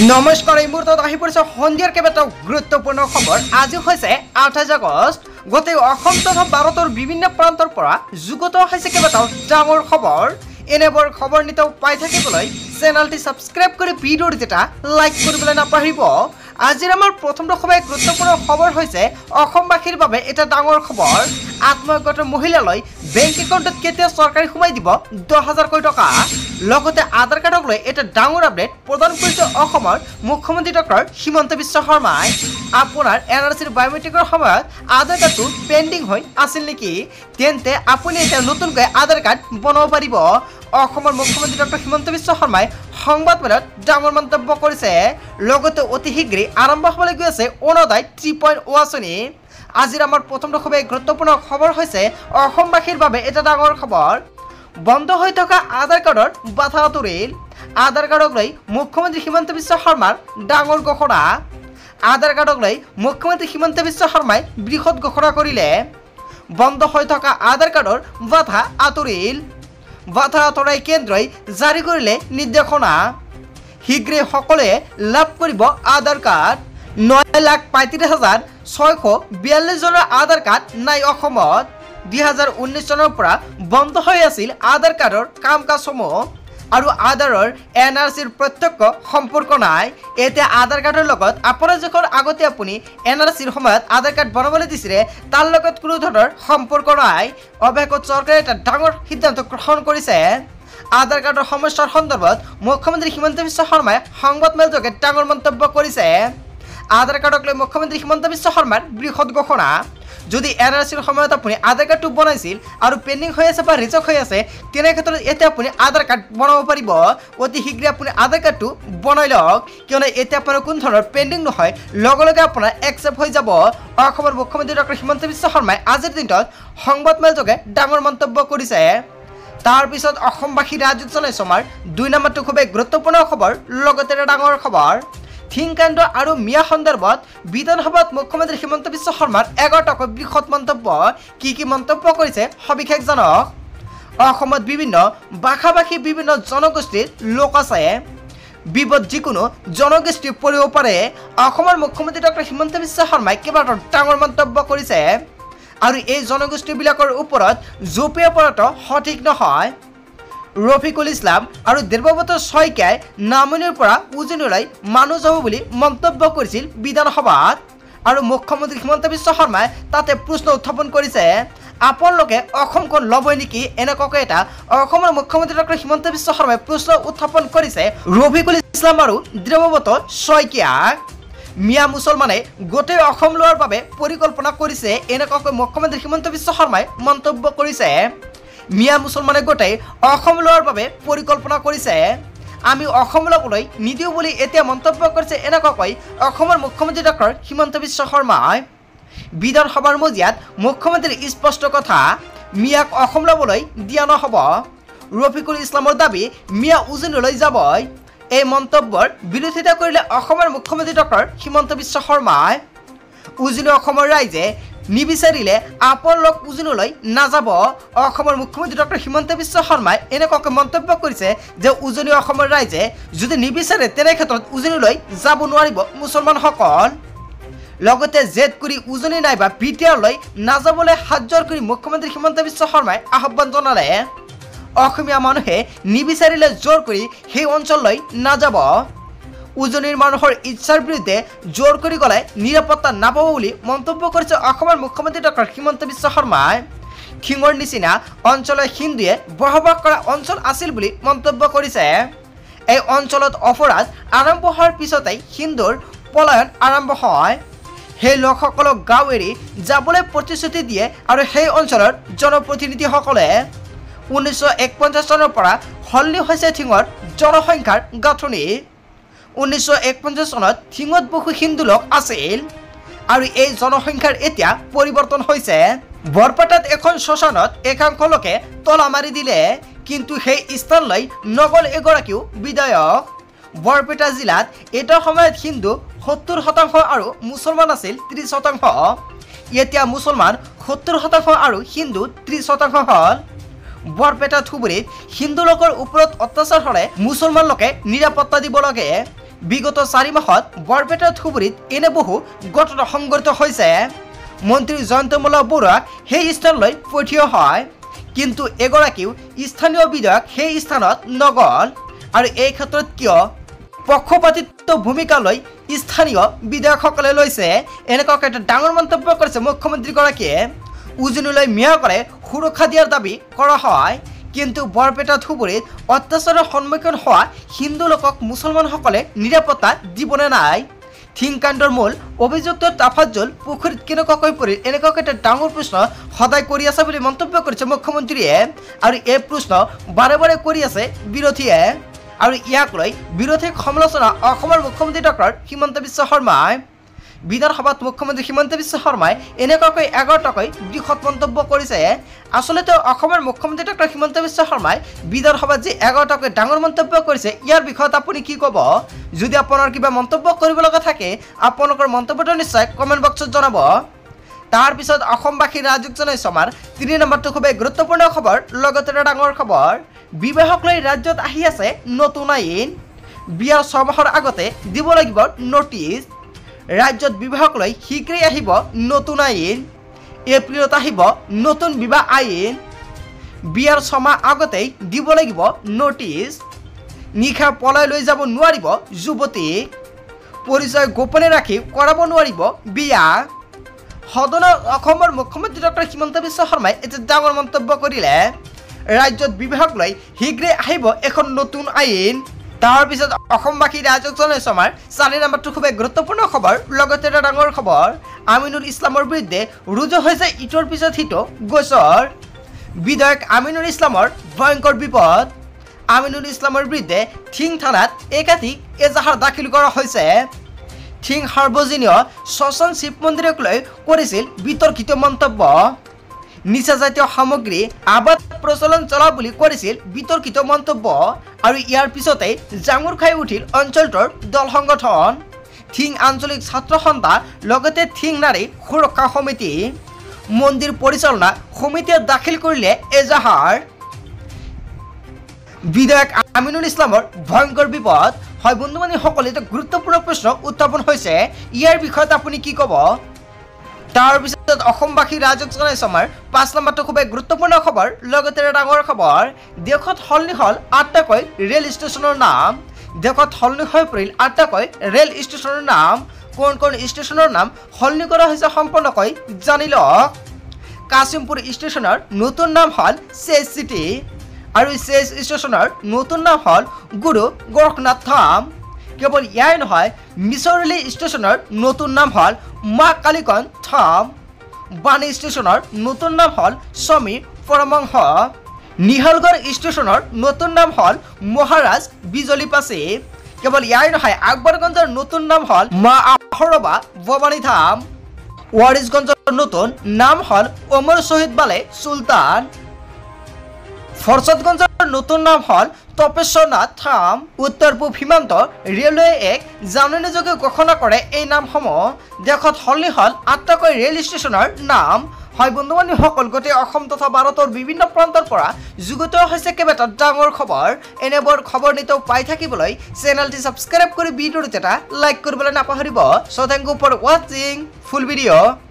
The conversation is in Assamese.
নমস্কাৰ এই মুহূৰ্তত আহি পৰিছে সন্ধিয়াৰ কেইবাটাও গুৰুত্বপূৰ্ণ খবৰ। আজি হৈছে 28 আগষ্ট। গোটেই অসম তথা ভাৰতৰ বিভিন্ন প্ৰান্তৰ পৰা যুগত হৈছে কেইবাটাও ডাঙৰ খবৰ। এনেবোৰ খবৰ নিতৌ পাই থাকিবলৈ চেনেলটি সাবস্ক্ৰাইব কৰি ভিডিঅ'টো এটা লাইক কৰিবলৈ নাপাহৰিব। আজিৰ আমাৰ প্ৰথম খবৰ গুৰুত্বপূৰ্ণ খবৰ হৈছে অসমবাসীৰ বাবে এটা ডাঙৰ খবৰ। আত্মহত্যা মহিলালৈ বেংক একাউণ্টত কেতিয়া চৰকাৰে সোমাই দিব 10,000 কোটি টকা। লগতে আধাৰ কাৰ্ডক লৈ এটা ডাঙৰ আপডেট প্ৰদান কৰিছে অসমৰ মুখ্যমন্ত্ৰী ডক্টৰ হিমন্ত বিশ্ব শৰ্মাই। আপোনাৰ এনআৰচিৰ বায়োমেট্ৰিকৰ সময়ত আধাৰ কাৰ্ডটো পেণ্ডিং হৈ আছিল নেকি? তেন্তে আপুনি এতিয়া নতুনকৈ আধাৰ কাৰ্ড বনাব পাৰিব। অসমৰ মুখ্যমন্ত্ৰী ডক্টৰ হিমন্ত বিশ্ব শৰ্মাই সংবাদমেলত ডাঙৰ মন্তব্য কৰিছে। লগতে অতি শীঘ্ৰেই আৰম্ভ হ'বলৈ গৈ আছে অৰুণোদয় 3.0 আঁচনি। আজিৰ আমাৰ প্ৰথম খুবেই গুৰুত্বপূৰ্ণ খবৰ হৈছে অসমবাসীৰ বাবে এটা ডাঙৰ খবৰ। বন্ধ হৈ থকা আধাৰ কাৰ্ডৰ বাধা আঁতৰিল। আধাৰ কাৰ্ডক লৈ মুখ্যমন্ত্ৰী হিমন্ত বিশ্ব শৰ্মাৰ ডাঙৰ ঘোষণা। আধাৰ কাৰ্ডক লৈ মুখ্যমন্ত্ৰী হিমন্ত বিশ্ব শৰ্মাই বৃহৎ ঘোষণা কৰিলে। বন্ধ হৈ থকা আধাৰ কাৰ্ডৰ বাধা আঁতৰিল। বাধা আঁতৰাই কেন্দ্ৰই জাৰি কৰিলে নিৰ্দেশনা। শীঘ্ৰেই সকলোৱে লাভ কৰিব আধাৰ কাৰ্ড। 9,35,642 জনৰ আধাৰ কাৰ্ড নাই অসমত। 2019 চনৰ পৰা বন্ধ হৈ আছিল আধাৰ কাৰ্ডৰ কাম কাজসমূহ আৰু আধাৰৰ এনআৰচিৰ প্ৰত্যক্ষ সম্পৰ্ক নাই। এতিয়া আধাৰ কাৰ্ডৰ লগত আপোনাৰ যখন আগতে আপুনি এনআৰচিৰ সময়ত আধাৰ কাৰ্ড বনাবলৈ দিছিলে তাৰ লগত কোনো ধৰণৰ সম্পৰ্ক নাই। অৱশেষত চৰকাৰে এটা ডাঙৰ সিদ্ধান্ত গ্ৰহণ কৰিছে। আধাৰ কাৰ্ডৰ সমস্যাৰ সন্দৰ্ভত মুখ্যমন্ত্ৰী হিমন্ত বিশ্ব শৰ্মাই সংবাদমেলযোগে ডাঙৰ মন্তব্য কৰিছে। আধাৰ কাৰ্ডক লৈ মুখ্যমন্ত্ৰী হিমন্ত বিশ্ব শৰ্মাৰ বৃহৎ ঘোষণা। যদি এনআৰচিৰ সময়ত আপুনি আধাৰ কাৰ্ডটো বনাইছিল আৰু পেণ্ডিং হৈ আছে বা ৰিজেক্ট হৈ আছে তেনে ক্ষেত্ৰত এতিয়া আপুনি আধাৰ কাৰ্ড বনাব পাৰিব। অতি শীঘ্ৰে আপুনি আধাৰ কাৰ্ডটো বনাই লওক, কিয়নো এতিয়া আপোনাৰ কোনো ধৰণৰ পেণ্ডিং নহয়, লগে লগে আপোনাৰ একচেপ্ট হৈ যাব। অসমৰ মুখ্যমন্ত্ৰী ডক্টৰ হিমন্ত বিশ্ব শৰ্মাই আজিৰ দিনটোত সংবাদমেলযোগে ডাঙৰ মন্তব্য কৰিছে। তাৰপিছত অসমবাসী ৰাজ্যত চলাইছে আমাৰ 2 নম্বৰটো খুবেই গুৰুত্বপূৰ্ণ খবৰ। লগতে এটা ডাঙৰ খবৰ থিংকাণ্ড আৰু মিয়া সন্দৰ্ভত বিধানসভাত মুখ্যমন্ত্ৰী হিমন্ত বিশ্ব শৰ্মাৰ 11টাকৈ বৃহৎ মন্তব্য। কি মন্তব্য কৰিছে সবিশেষ জানক। অসমত বিভিন্ন ভাষা ভাষী বিভিন্ন জনগোষ্ঠীৰ লোক আছে। বিপদ যিকোনো জনগোষ্ঠী পৰিব পাৰে। অসমৰ মুখ্যমন্ত্ৰী ডক্টৰ হিমন্ত বিশ্ব শৰ্মাই কেইবাটাও ডাঙৰ মন্তব্য কৰিছে আৰু এই জনগোষ্ঠীবিলাকৰ ওপৰত জোপিয়া পৰাটো সঠিক নহয়। ৰফিকুল ইছলাম আৰু দেৱব্ৰত শইকীয়াই নামনিৰ পৰা উজনিলৈ মানুহ যাব বুলি মন্তব্য কৰিছিল বিধানসভাত আৰু মুখ্যমন্ত্ৰী হিমন্ত বিশ্ব শৰ্মাই তাতে প্ৰশ্ন উত্থাপন কৰিছে, আপোনালোকে অসমখন ল'বই নেকি? এনেকুৱাকৈ এটা অসমৰ মুখ্যমন্ত্ৰী ডক্টৰ হিমন্ত বিশ্ব শৰ্মাই প্ৰশ্ন উত্থাপন কৰিছে ৰফিকুল ইছলাম আৰু দেৱব্ৰত শইকীয়াক। মিয়া মুছলমানে গোটেই অসম লোৱাৰ বাবে পৰিকল্পনা কৰিছে, এনেকুৱাকৈ মুখ্যমন্ত্ৰী হিমন্ত বিশ্ব শৰ্মাই মন্তব্য কৰিছে। মিয়া মুছলমানে গোটেই অসম লোৱাৰ বাবে পৰিকল্পনা কৰিছে, আমি অসম ল'বলৈ নিদিওঁ বুলি এতিয়া মন্তব্য কৰিছে এনেকুৱাকৈ অসমৰ মুখ্যমন্ত্ৰী ডক্টৰ হিমন্ত বিশ্ব শৰ্মাই। বিধানসভাৰ মজিয়াত মুখ্যমন্ত্ৰীৰ স্পষ্ট কথা, মিয়াক অসম ল'বলৈ দিয়া নহ'ব। ৰফিকুল ইছলামৰ দাবী মিয়া উজনিলৈ যাবই। এই মন্তব্যৰ বিৰোধিতা কৰিলে অসমৰ মুখ্যমন্ত্ৰী ডক্টৰ হিমন্ত বিশ্ব শৰ্মাই। উজনি অসমৰ ৰাইজে নিবিচাৰিলে আপোনালোক উজনিলৈ নাযাব। অসমৰ মুখ্যমন্ত্ৰী ডক্টৰ হিমন্ত বিশ্ব শৰ্মাই এনেকুৱাকৈ মন্তব্য কৰিছে যে উজনি অসমৰ ৰাইজে যদি নিবিচাৰে তেনে ক্ষেত্ৰত উজনিলৈ যাব নোৱাৰিব মুছলমানসকল। লগতে জেদ কৰি উজনি নাইবা বিটিআৰলৈ নাযাবলৈ হাতজোৰ কৰি মুখ্যমন্ত্ৰী হিমন্ত বিশ্ব শৰ্মাই আহ্বান জনালে। অসমীয়া মানুহে নিবিচাৰিলে জোৰ কৰি সেই অঞ্চললৈ নাযাব। উজনিৰ মানুহৰ ইচ্ছাৰ বিৰুদ্ধে জোৰ কৰি গ'লে নিৰাপত্তা নাপাব বুলি মন্তব্য কৰিছে অসমৰ মুখ্যমন্ত্ৰী ডক্টৰ হিমন্ত বিশ্ব শৰ্মাই। থিঙৰ নিচিনা অঞ্চলৰ হিন্দুৱে বসবাস কৰা অঞ্চল আছিল বুলি মন্তব্য কৰিছে। এই অঞ্চলত অপৰাধ আৰম্ভ হোৱাৰ পিছতেই হিন্দুৰ পলায়ন আৰম্ভ হয়। সেই লোকসকলক গাঁও এৰি যাবলৈ প্ৰতিশ্ৰুতি দিয়ে আৰু সেই অঞ্চলৰ জনপ্ৰতিনিধিসকলে 1951 চনৰ পৰা সলনি হৈছে থিঙৰ জনসংখ্যাৰ গাঁথনি। 1951 চনত থিঙত বহু হিন্দু লোক আছিল আৰু এই জনসংখ্যাৰ এতিয়া পৰিৱৰ্তন হৈছে। বৰপেটাত এখন শ্মশানত একাংশ লোকে তলা মাৰি দিলে, কিন্তু সেই স্থানলৈ নগ'ল এগৰাকীও বিধায়ক। বৰপেটা জিলাত এটা সময়ত হিন্দু 70% আৰু মুছলমান আছিল 30%। এতিয়া মুছলমান 70% আৰু হিন্দু 30% হ'ল। বৰপেটা ধুবুৰীত হিন্দু লোকৰ ওপৰত অত্যাচাৰ হ'লে মুছলমান লোকে নিৰাপত্তা দিব লাগে। বিগত 4 মাহত বৰপেটা ধুবুৰীত এনে বহু ঘটনা সংঘটিত হৈছে। মন্ত্ৰী জয়ন্তমল্ল বৰুৱাক সেই স্থানলৈ পঠিওৱা হয়, কিন্তু এগৰাকীও স্থানীয় বিধায়ক সেই স্থানত নগল। আৰু এই ক্ষেত্ৰত কিয় পক্ষপাতিত্ব ভূমিকা লৈ স্থানীয় বিধায়কসকলে লৈছে, এনেকুৱাকৈ এটা ডাঙৰ মন্তব্য কৰিছে মুখ্যমন্ত্ৰীগৰাকীয়ে। উজনিলৈ মিয়াকৰে সুৰক্ষা দিয়াৰ দাবী কৰা হয়, কিন্তু বৰপেটা ধুবুৰীত অত্যাচাৰৰ সন্মুখীন হোৱা হিন্দু লোকক মুছলমানসকলে নিৰাপত্তা দিবনে নাই? থিংকাণ্ডৰ মূল অভিযুক্ত তাফাজ্জল পুখুৰীত কেনেকুৱাকৈ পৰিল, এনেকুৱাকৈ এটা ডাঙৰ প্ৰশ্ন সদায় কৰি আছে বুলি মন্তব্য কৰিছে মুখ্যমন্ত্ৰীয়ে। আৰু এই প্ৰশ্ন বাৰে বাৰে কৰি আছে বিৰোধীয়ে। আৰু ইয়াক লৈ বিৰোধীক সমালোচনা অসমৰ মুখ্যমন্ত্ৰী ডক্টৰ হিমন্ত বিশ্ব শৰ্মাই। বিধানসভাত মুখ্যমন্ত্ৰী হিমন্ত বিশ্ব শৰ্মাই এনেকুৱাকৈ এগৰাকীকৈ বৃহৎ মন্তব্য কৰিছে। আচলতে অসমৰ মুখ্যমন্ত্ৰী ডক্টৰ হিমন্ত বিশ্ব শৰ্মাই বিধানসভাত যি এগৰাকীকৈ ডাঙৰ মন্তব্য কৰিছে, ইয়াৰ বিষয়ত আপুনি কি ক'ব? যদি আপোনাৰ কিবা মন্তব্য কৰিব লগা থাকে, আপোনালোকৰ মন্তব্যটো নিশ্চয় কমেণ্ট বক্সত জনাব। তাৰপিছত অসমবাসী ৰাজুক জনাইছে আমাৰ 3 নম্বৰটো খুবেই গুৰুত্বপূৰ্ণ খবৰ, লগতে এটা ডাঙৰ খবৰ। বিবাহক লৈ ৰাজ্যত আহি আছে নতুন আইন। বিয়াৰ 6 মাহৰ আগতে দিব লাগিব নটিচ। ৰাজ্যত বিবাহক লৈ শীঘ্ৰেই আহিব নতুন আইন। এপ্ৰিলত আহিব নতুন বিবাহ আইন। বিয়াৰ 6 মাহ আগতেই দিব লাগিব নটিচ। নিশা পলাই লৈ যাব নোৱাৰিব যুৱতীক। পৰিচয় গোপনে ৰাখি কৰাব নোৱাৰিব বিয়া। সদনত অসমৰ মুখ্যমন্ত্ৰী ডক্টৰ হিমন্ত বিশ্ব শৰ্মাই এটা ডাঙৰ মন্তব্য কৰিলে। ৰাজ্যত বিবাহক লৈ শীঘ্ৰেই আহিব এখন নতুন আইন। তাৰপিছত অসমবাসী ৰাইজক জনাইছো আমাৰ 4 নম্বৰটো খুবেই গুৰুত্বপূৰ্ণ খবৰ, লগতে এটা ডাঙৰ খবৰ। আমিনুল ইছলামৰ বিৰুদ্ধে ৰুজু হৈছে ইটোৰ পিছত সিটো গোচৰ। বিধায়ক আমিনুল ইছলামৰ ভয়ংকৰ বিপদ। আমিনুল ইছলামৰ বিৰুদ্ধে থিং থানাত একাধিক এজাহাৰ দাখিল কৰা হৈছে। থিং সাৰ্বজনীয় শ্মশান শিৱ মন্দিৰক লৈ কৰিছিল বিতৰ্কিত মন্তব্য। নিচাজাতীয় সামগ্ৰী আবাদ প্ৰচলন চলা বুলি কৰিছিল বিতৰ্কিত মন্তব্য। আৰু ইয়াৰ পিছতে জাঙুৰ খাই উঠিল অঞ্চলটোৰ দল সংগঠন। থিং আঞ্চলিক ছাত্ৰ সন্থা, লগতে থিং নাৰী সুৰক্ষা সমিতি। মন্দিৰ পৰিচালনা সমিতিয়ে দাখিল কৰিলে এজাহাৰ। বিধায়ক আমিনুল ইছলামৰ ভয়ংকৰ বিপদ। হয় বন্ধু-বান্ধৱীসকলে, এটা গুৰুত্বপূৰ্ণ প্ৰশ্ন উত্থাপন হৈছে, ইয়াৰ বিষয়ত আপুনি কি ক'ব? তাৰপিছত অসমবাসী ৰাইজক জনাইছো আমাৰ 5 নম্বৰটো খুবেই গুৰুত্বপূৰ্ণ খবৰ, লগতে এটা ডাঙৰ খবৰ। দেশত সলনি হ'ল 8টাকৈ ৰেল ষ্টেচনৰ নাম। দেশত সলনি হৈ পৰিল 8টাকৈ ৰেল ষ্টেচনৰ নাম। কোন কোন ষ্টেচনৰ নাম সলনি কৰা হৈছে সম্পূৰ্ণকৈ জানি লওক। কাশিমপুৰ ষ্টেচনৰ নতুন নাম হ'ল চেজ চিটি। আৰু চেজ ষ্টেচনৰ নতুন নাম হ'ল গুৰু গোৰখনাথ ধাম। কেৱল ইয়াই নহয়, মিছৰলি ষ্টেচনৰ নতুন নাম হ'ল মা কালিকন ধাম। বাণী ষ্টেচনৰ নতুন নাম হ'ল স্বামী পৰমহংস। নিহালগড় ষ্টেচনৰ নতুন নাম হ'ল মহাৰাজ বিজলীপাচি। কেৱল ইয়াই নহয়, আকবৰগঞ্জৰ নতুন নাম হ'ল মা আহৰবা ভৱানী ধাম। ৱাৰিছগঞ্জৰ নতুন নাম হ'ল অমৰ শহীদ বালে চুলতান। ফৰছতগঞ্জৰ নতুন নাম হ'ল তপেশ্বৰনাথ ধাম। উত্তৰ পূব সীমান্ত ৰেলৱে এক জাননীযোগে ঘোষণা কৰে এই নামসমূহ। দেশত সলনি হ'ল 8টাকৈ ৰেল ষ্টেচনৰ নাম। হয় বন্ধু-বান্ধৱীসকল, গোটেই অসম তথা ভাৰতৰ বিভিন্ন প্ৰান্তৰ পৰা যুগুত হৈছে কেইবাটা ডাঙৰ খবৰ। এনেবোৰ খবৰ নিতৌ পাই থাকিবলৈ চেনেলটি ছাবস্ক্ৰাইব কৰি ভিডিঅ'টো এটা লাইক কৰিবলৈ নাপাহৰিব। চ' থেংক ইউ ফৰ ৱাচিং ফুল ভিডিঅ'।